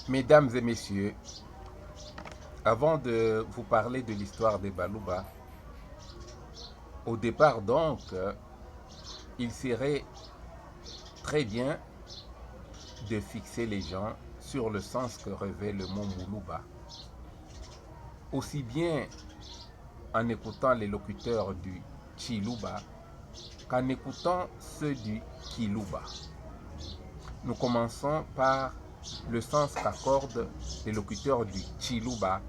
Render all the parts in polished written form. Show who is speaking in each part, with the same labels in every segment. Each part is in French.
Speaker 1: Mesdames et messieurs, avant de vous parler de l'histoire des Baluba, au départ donc, il serait très bien de fixer les gens sur le sens que revêt le mot Muluba. Aussi bien en écoutant les locuteurs du Chiluba qu'en écoutant ceux du Kiluba. Nous commençons par le sens qu'accordent les locuteurs du Chiluba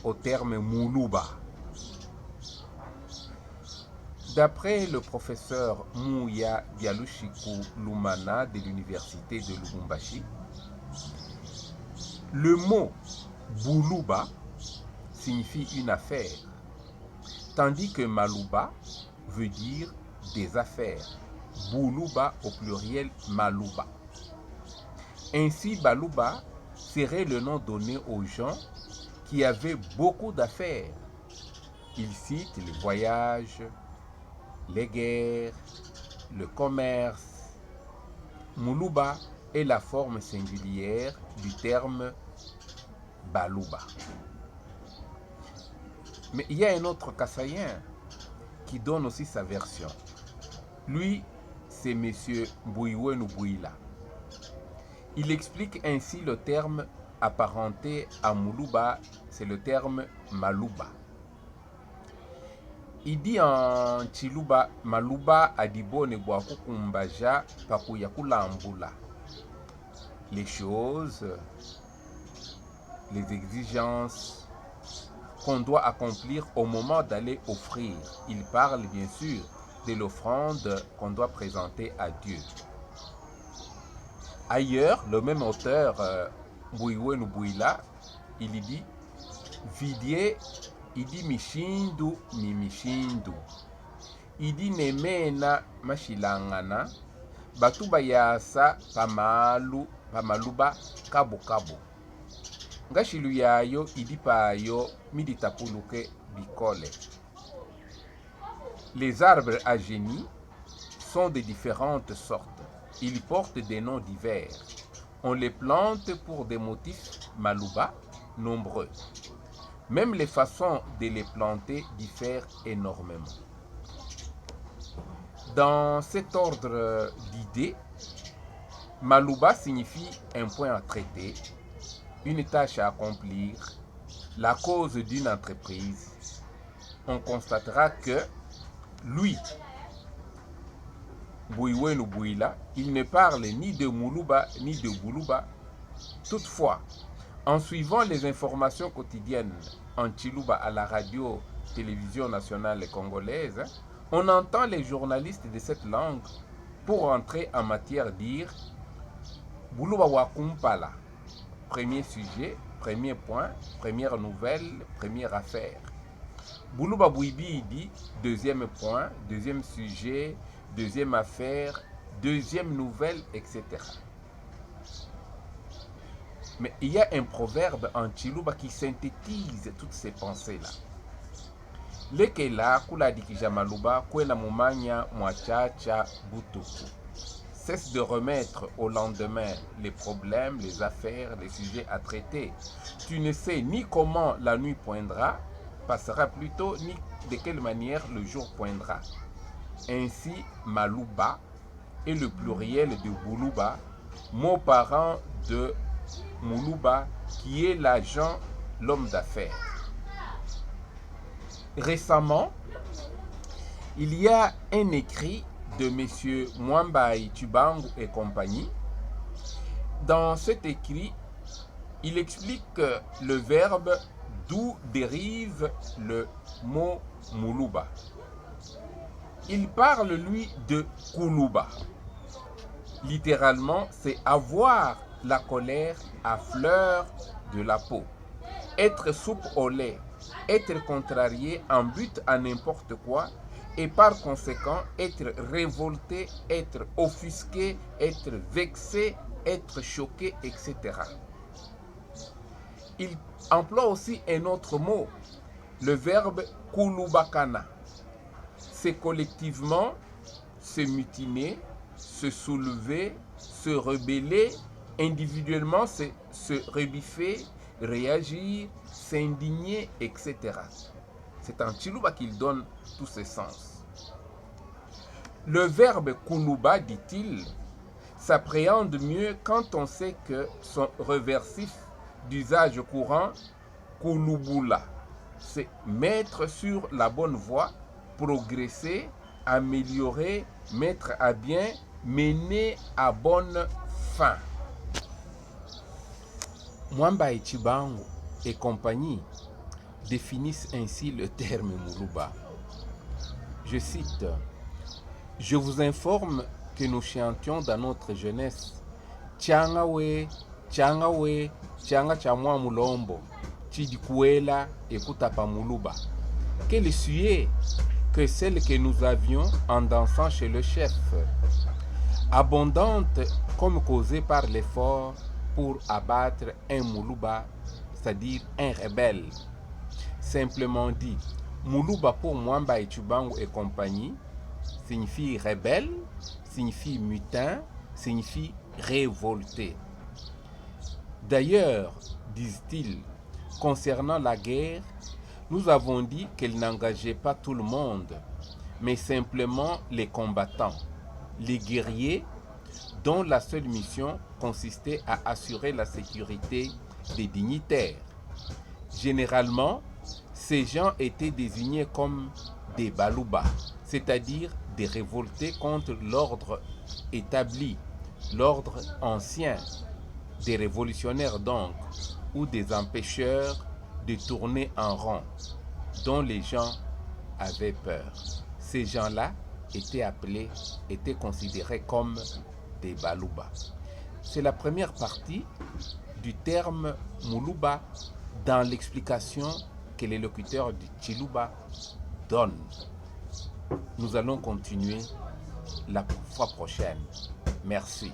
Speaker 1: au terme Muluba. D'après le professeur Mouya Dialushiku Lumana de l'université de Lubumbashi, le mot Buluba signifie une affaire, tandis que Maluba veut dire des affaires. Buluba au pluriel Maluba. Ainsi, Baluba serait le nom donné aux gens qui avaient beaucoup d'affaires. Il cite les voyages, les guerres, le commerce. Muluba est la forme singulière du terme Baluba. Mais il y a un autre Kassaïen qui donne aussi sa version. Lui, c'est M. Mbouiwenu Bouila. Il explique ainsi le terme apparenté à Muluba, c'est le terme Maluba. Il dit en Chiluba, Maluba adibone boakukumbaja pakuyakulambula. Les choses, les exigences qu'on doit accomplir au moment d'aller offrir. Il parle bien sûr de l'offrande qu'on doit présenter à Dieu. Ailleurs, le même auteur, Mbouiwenu Bouila, il dit Vidie, il dit Mishindu ni Mishindu. Il dit Nemena Mashilangana, Batuba Yasa Pamaluba Kabo Kabo. Ngashilu yayo, il dit Payo, Miditapuluke Bikole. Les arbres à génie sont de différentes sortes. Ils portent des noms divers. On les plante pour des motifs Maluba nombreux. Même les façons de les planter diffèrent énormément. Dans cet ordre d'idées, Maluba signifie un point à traiter, une tâche à accomplir, la cause d'une entreprise. On constatera que lui, Mbouiwenu Bouila, il ne parle ni de Muluba ni de Buluba. Toutefois, en suivant les informations quotidiennes en Chiluba à la radio-télévision nationale congolaise, on entend les journalistes de cette langue, pour entrer en matière, dire Buluba Wakumpala. Premier sujet, premier point, première nouvelle, première affaire. Buluba Bouibi dit deuxième point, deuxième sujet, deuxième affaire, deuxième nouvelle, etc. Mais il y a un proverbe en Chiluba qui synthétise toutes ces pensées-là. Lekela kula dikijamaluba kwena mumanya mwachacha butuku. Cesse de remettre au lendemain les problèmes, les affaires, les sujets à traiter. Tu ne sais ni comment la nuit poindra, passera plutôt, ni de quelle manière le jour poindra. Ainsi, Maluba est le pluriel de Buluba, mot parent de Muluba, qui est l'agent, l'homme d'affaires. Récemment, il y a un écrit de M. Mwambai Tubangu et compagnie. Dans cet écrit, il explique le verbe d'où dérive le mot Muluba. Il parle, lui, de Kuluba. Littéralement, c'est avoir la colère à fleur de la peau, être soupe au lait, être contrarié en but à n'importe quoi et par conséquent être révolté, être offusqué, être vexé, être choqué, etc. Il emploie aussi un autre mot, le verbe kulubakana. C'est collectivement se mutiner, se soulever, se rebeller, Individuellement, c'est se rebiffer, réagir, s'indigner, etc. C'est en Chiluba qu'il donne tous ses sens. Le verbe kuluba, dit-il, s'appréhende mieux quand on sait que son reversif d'usage courant, kulubula, c'est mettre sur la bonne voie, progresser, améliorer, mettre à bien, mener à bonne fin. Mwamba et Chibangu et compagnie définissent ainsi le terme Muluba. Je cite: « Je vous informe que nous chantions dans notre jeunesse Tchangawe, Tchangawe, Tchanga Chamwa Mulombo, Chidikuela et Kutapa Muluba. Quelle suée que celle que nous avions en dansant chez le chef, abondante comme causée par l'effort pour abattre un Muluba, c'est-à-dire un rebelle. Simplement dit, Muluba pour Mwamba et Chibangu et compagnie signifie rebelle, signifie mutin, signifie révolté. D'ailleurs, disent-ils, concernant la guerre, nous avons dit qu'elle n'engageait pas tout le monde, mais simplement les combattants, les guerriers, dont la seule mission consistait à assurer la sécurité des dignitaires. Généralement, ces gens étaient désignés comme des baluba, c'est-à-dire des révoltés contre l'ordre établi, l'ordre ancien, des révolutionnaires donc, ou des empêcheurs de tourner en rond, dont les gens avaient peur. Ces gens-là étaient considérés comme des baluba. C'est la première partie du terme Muluba dans l'explication que les locuteurs du Chiluba donnent. Nous allons continuer la fois prochaine. Merci.